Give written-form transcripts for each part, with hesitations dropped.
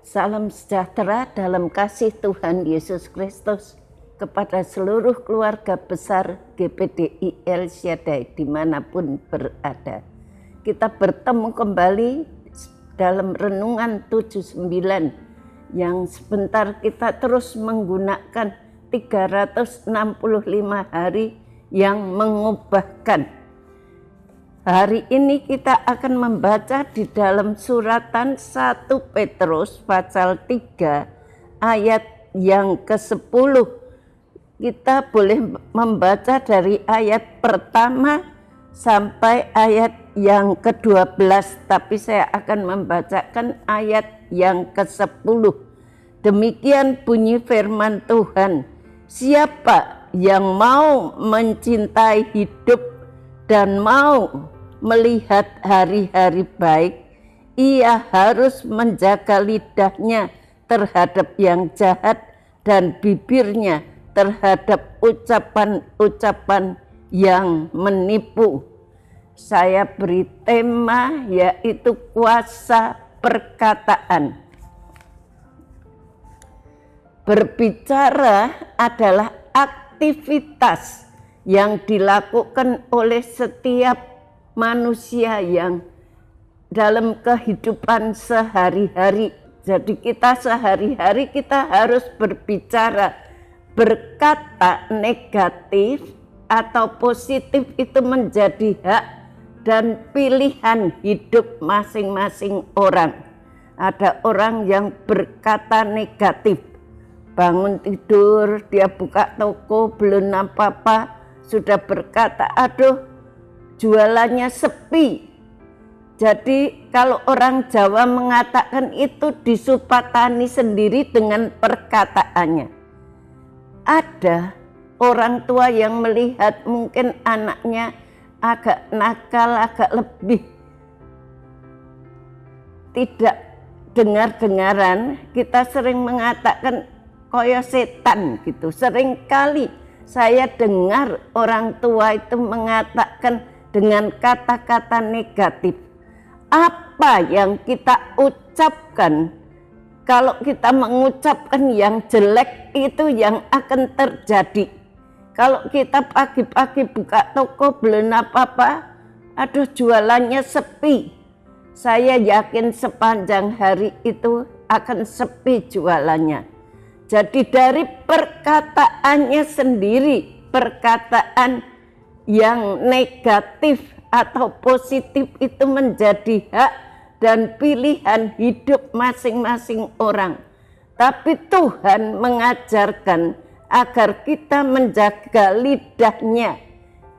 Salam sejahtera dalam kasih Tuhan Yesus Kristus kepada seluruh keluarga besar GPDI El Shaddai dimanapun berada. Kita bertemu kembali dalam Renungan 79 yang sebentar kita terus menggunakan 365 hari yang mengubahkan. Hari ini kita akan membaca di dalam suratan 1 Petrus pasal 3 ayat yang ke-10. Kita boleh membaca dari ayat pertama sampai ayat yang ke-12, tapi saya akan membacakan ayat yang ke-10. Demikian bunyi firman Tuhan, siapa yang mau mencintai hidup dan mau melihat hari-hari baik, ia harus menjaga lidahnya terhadap yang jahat dan bibirnya terhadap ucapan-ucapan yang menipu. Saya beri tema yaitu kuasa perkataan. Berbicara adalah aktivitas yang dilakukan oleh setiap manusia yang dalam kehidupan sehari-hari. Jadi kita sehari-hari kita harus berbicara, berkata negatif atau positif itu menjadi hak dan pilihan hidup masing-masing orang. Ada orang yang berkata negatif, bangun tidur, dia buka toko, belum apa-apa, sudah berkata, aduh jualannya sepi. Jadi kalau orang Jawa mengatakan itu disupatani sendiri dengan perkataannya. Ada orang tua yang melihat mungkin anaknya agak nakal, agak lebih tidak dengar-dengaran, kita sering mengatakan koyo setan gitu. Sering kali saya dengar orang tua itu mengatakan dengan kata-kata negatif. Apa yang kita ucapkan, kalau kita mengucapkan yang jelek itu yang akan terjadi. Kalau kita pagi-pagi buka toko belum apa-apa, aduh jualannya sepi. Saya yakin sepanjang hari itu akan sepi jualannya. Jadi dari perkataannya sendiri, perkataan yang negatif atau positif itu menjadi hak dan pilihan hidup masing-masing orang. Tapi Tuhan mengajarkan agar kita menjaga lidahnya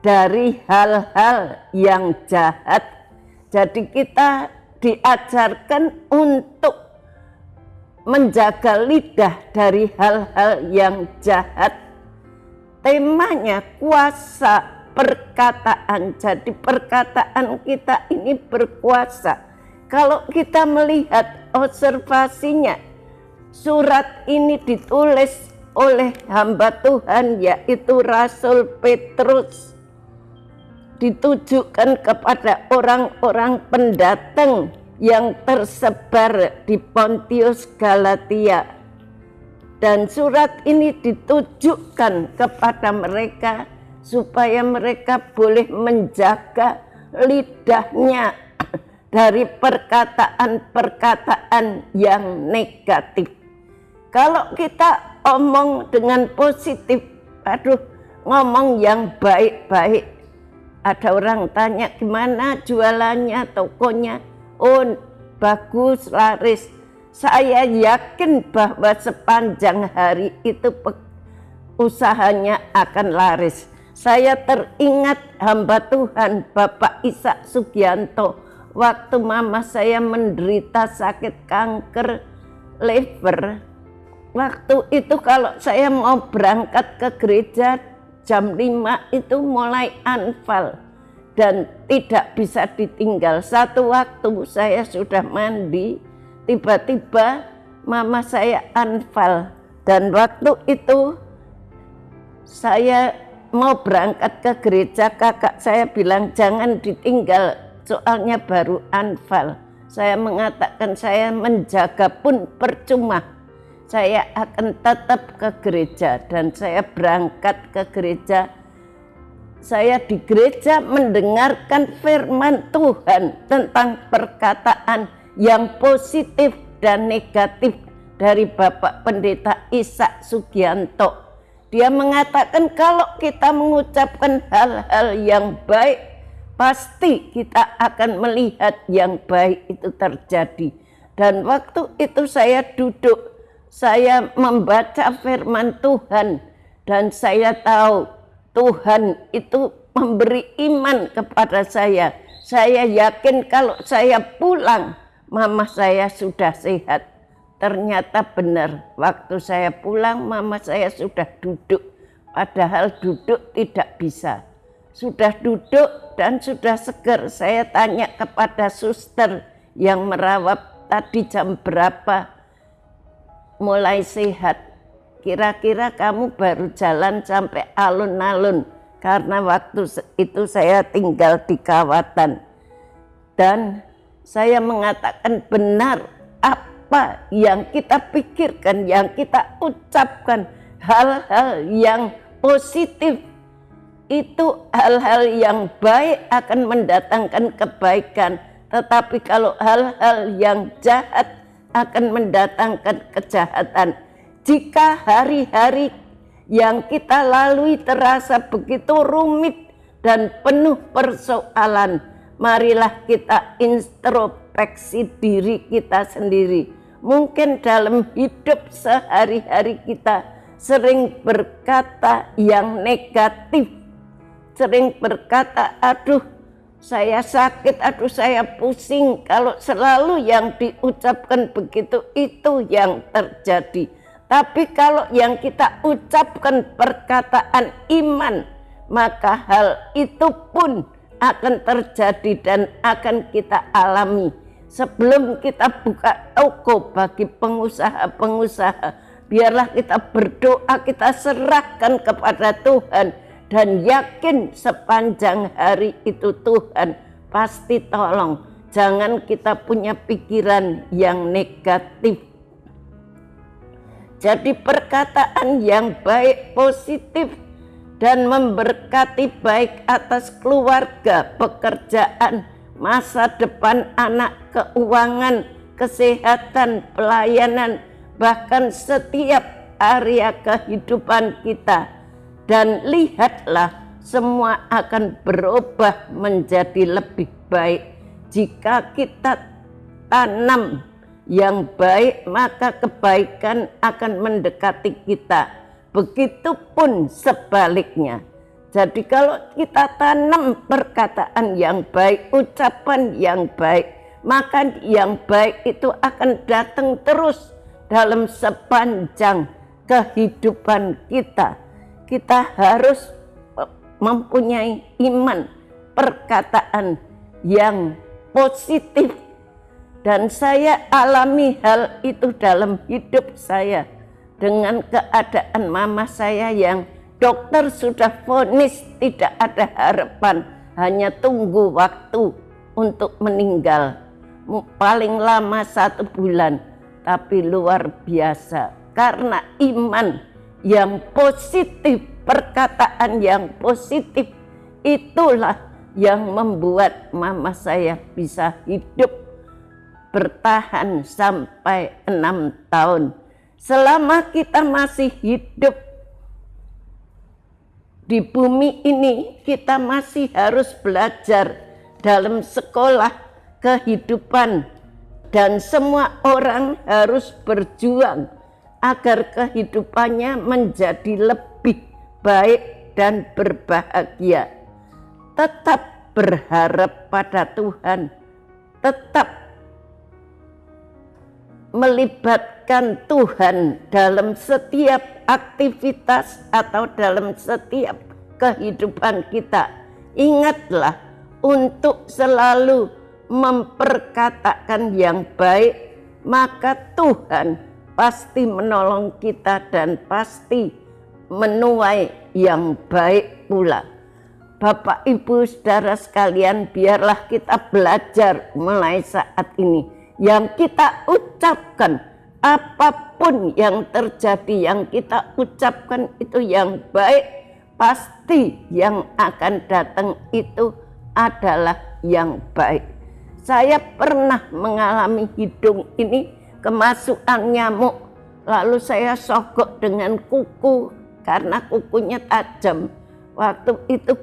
dari hal-hal yang jahat. Jadi kita diajarkan untuk menjaga lidah dari hal-hal yang jahat. Temanya kuasa perkataan. Jadi perkataan kita ini berkuasa. Kalau kita melihat observasinya, surat ini ditulis oleh hamba Tuhan yaitu Rasul Petrus. Ditujukan kepada orang-orang pendatang yang tersebar di Pontius Galatia, dan surat ini ditujukan kepada mereka supaya mereka boleh menjaga lidahnya dari perkataan-perkataan yang negatif. Kalau kita omong dengan positif, aduh ngomong yang baik-baik, ada orang tanya gimana jualannya, tokonya, oh bagus, laris. Saya yakin bahwa sepanjang hari itu usahanya akan laris. Saya teringat hamba Tuhan Bapak Ishak Sugianto waktu mama saya menderita sakit kanker liver. Waktu itu kalau saya mau berangkat ke gereja jam 5 itu mulai anfal dan tidak bisa ditinggal. Satu waktu saya sudah mandi, tiba-tiba mama saya anfal, dan waktu itu saya mau berangkat ke gereja, kakak saya bilang jangan ditinggal soalnya baru anfal. Saya mengatakan saya menjaga pun percuma. Saya akan tetap ke gereja dan saya berangkat ke gereja. Saya di gereja mendengarkan firman Tuhan tentang perkataan yang positif dan negatif dari Bapak Pendeta Ishak Sugianto. Dia mengatakan kalau kita mengucapkan hal-hal yang baik, pasti kita akan melihat yang baik itu terjadi. Dan waktu itu saya duduk, saya membaca firman Tuhan dan saya tahu Tuhan itu memberi iman kepada saya. Saya yakin kalau saya pulang, mama saya sudah sehat. Ternyata benar, waktu saya pulang mama saya sudah duduk. Padahal duduk tidak bisa. Sudah duduk dan sudah seger. Saya tanya kepada suster yang merawat tadi jam berapa mulai sehat. Kira-kira kamu baru jalan sampai alun-alun. Karena waktu itu saya tinggal di Kawatan. Dan saya mengatakan benar apa yang kita pikirkan, yang kita ucapkan, hal-hal yang positif. Itu hal-hal yang baik akan mendatangkan kebaikan. Tetapi kalau hal-hal yang jahat akan mendatangkan kejahatan. Jika hari-hari yang kita lalui terasa begitu rumit dan penuh persoalan, marilah kita introspeksi diri kita sendiri. Mungkin dalam hidup sehari-hari kita sering berkata yang negatif, sering berkata, aduh saya sakit, aduh saya pusing. Kalau selalu yang diucapkan begitu, itu yang terjadi. Tapi kalau yang kita ucapkan perkataan iman, maka hal itu pun akan terjadi dan akan kita alami. Sebelum kita buka toko bagi pengusaha-pengusaha, biarlah kita berdoa, kita serahkan kepada Tuhan. Dan yakin sepanjang hari itu Tuhan pasti tolong. Jangan kita punya pikiran yang negatif. Jadi perkataan yang baik, positif, dan memberkati baik atas keluarga, pekerjaan, masa depan anak, keuangan, kesehatan, pelayanan, bahkan setiap area kehidupan kita. Dan lihatlah, semua akan berubah menjadi lebih baik. Jika kita tanam yang baik, maka kebaikan akan mendekati kita. Begitupun sebaliknya. Jadi kalau kita tanam perkataan yang baik, ucapan yang baik, maka yang baik itu akan datang terus dalam sepanjang kehidupan kita. Kita harus mempunyai iman, perkataan yang positif. Dan saya alami hal itu dalam hidup saya. Dengan keadaan mama saya yang dokter sudah vonis tidak ada harapan. Hanya tunggu waktu untuk meninggal. Paling lama 1 bulan. Tapi luar biasa. Karena iman yang positif, perkataan yang positif, itulah yang membuat mama saya bisa hidup bertahan sampai 6 tahun. Selama kita masih hidup di bumi ini, kita masih harus belajar dalam sekolah kehidupan, dan semua orang harus berjuang agar kehidupannya menjadi lebih baik dan berbahagia. Tetap berharap pada Tuhan, tetap melibatkan Tuhan dalam setiap aktivitas atau dalam setiap kehidupan kita. Ingatlah untuk selalu memperkatakan yang baik, maka Tuhan pasti menolong kita dan pasti menuai yang baik pula. Bapak, Ibu, saudara sekalian, biarlah kita belajar mulai saat ini. Yang kita ucapkan, apapun yang terjadi, yang kita ucapkan itu yang baik, pasti yang akan datang itu adalah yang baik. Saya pernah mengalami hidung ini kemasukan nyamuk, lalu saya sogok dengan kuku karena kukunya tajam. Waktu itu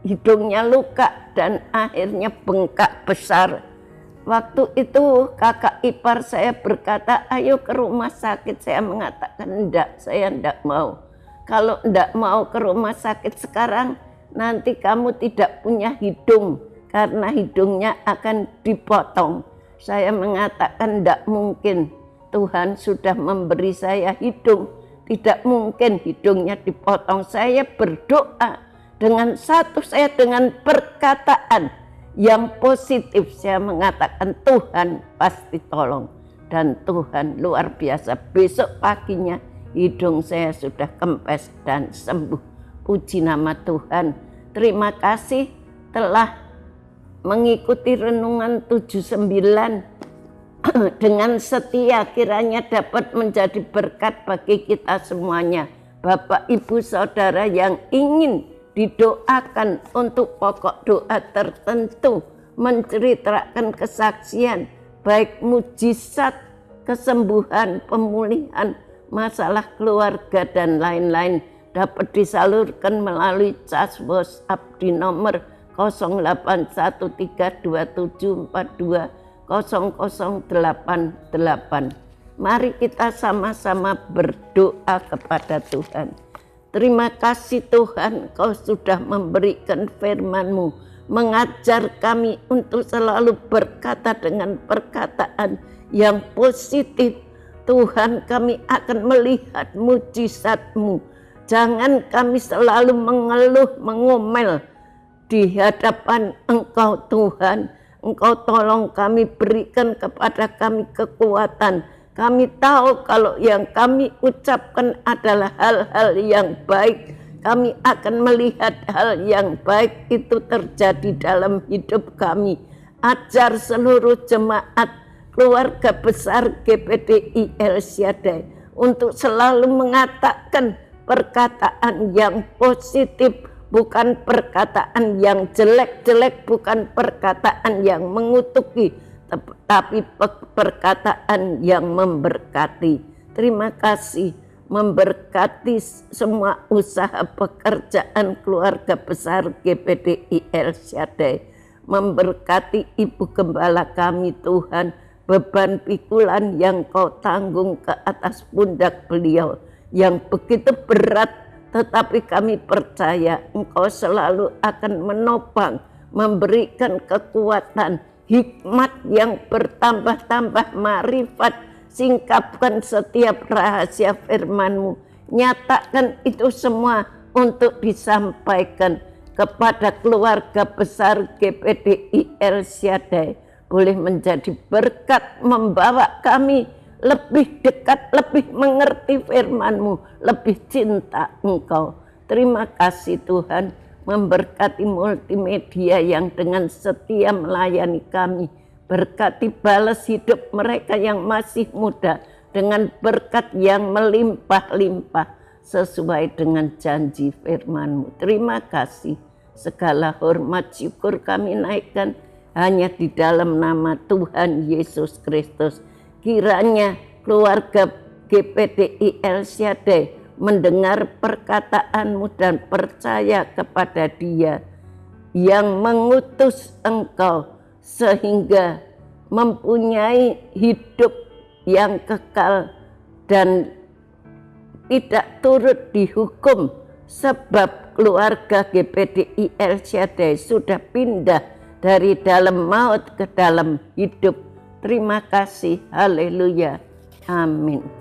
hidungnya luka dan akhirnya bengkak besar. Waktu itu kakak ipar saya berkata, ayo ke rumah sakit. Saya mengatakan enggak, saya enggak mau. Kalau enggak mau ke rumah sakit sekarang, nanti kamu tidak punya hidung karena hidungnya akan dipotong. Saya mengatakan enggak mungkin, Tuhan sudah memberi saya hidung, tidak mungkin hidungnya dipotong. Saya berdoa dengan perkataan yang positif. Saya mengatakan Tuhan pasti tolong, dan Tuhan luar biasa. Besok paginya hidung saya sudah kempes dan sembuh. Puji nama Tuhan. Terima kasih telah mengikuti renungan 79 dengan setia, kiranya dapat menjadi berkat bagi kita semuanya. Bapak, Ibu, Saudara yang ingin didoakan untuk pokok doa tertentu, menceritakan kesaksian, baik mujizat, kesembuhan, pemulihan, masalah keluarga dan lain-lain, dapat disalurkan melalui cas WhatsApp di nomor 081327420088. Mari kita sama-sama berdoa kepada Tuhan. Terima kasih Tuhan, Kau sudah memberikan firman-Mu, mengajar kami untuk selalu berkata dengan perkataan yang positif. Tuhan, kami akan melihat mujizat-Mu. Jangan kami selalu mengeluh, mengomel di hadapan Engkau Tuhan. Engkau tolong kami, berikan kepada kami kekuatan. Kami tahu kalau yang kami ucapkan adalah hal-hal yang baik. Kami akan melihat hal yang baik itu terjadi dalam hidup kami. Ajar seluruh jemaat keluarga besar GPDI El Shaddai untuk selalu mengatakan perkataan yang positif, bukan perkataan yang jelek-jelek, bukan perkataan yang mengutuki, tapi perkataan yang memberkati. Terima kasih, memberkati semua usaha pekerjaan keluarga besar GPDI El Shaddai. Memberkati Ibu Gembala kami Tuhan, beban pikulan yang Kau tanggung ke atas pundak beliau yang begitu berat, tetapi kami percaya Engkau selalu akan menopang, memberikan kekuatan, hikmat yang bertambah-tambah, marifat, singkapkan setiap rahasia firman-Mu, nyatakan itu semua untuk disampaikan kepada keluarga besar GPDI El Shaddai, boleh menjadi berkat, membawa kami lebih dekat, lebih mengerti firman-Mu, lebih cinta Engkau. Terima kasih Tuhan, memberkati multimedia yang dengan setia melayani kami. Berkati balas hidup mereka yang masih muda dengan berkat yang melimpah-limpah sesuai dengan janji firman-Mu. Terima kasih. Segala hormat syukur kami naikkan hanya di dalam nama Tuhan Yesus Kristus. Kiranya keluarga GPDI El Shaddai mendengar perkataan-Mu dan percaya kepada Dia yang mengutus Engkau, sehingga mempunyai hidup yang kekal dan tidak turut dihukum, sebab keluarga GPDI El Shaddai sudah pindah dari dalam maut ke dalam hidup. Terima kasih, haleluya, amin.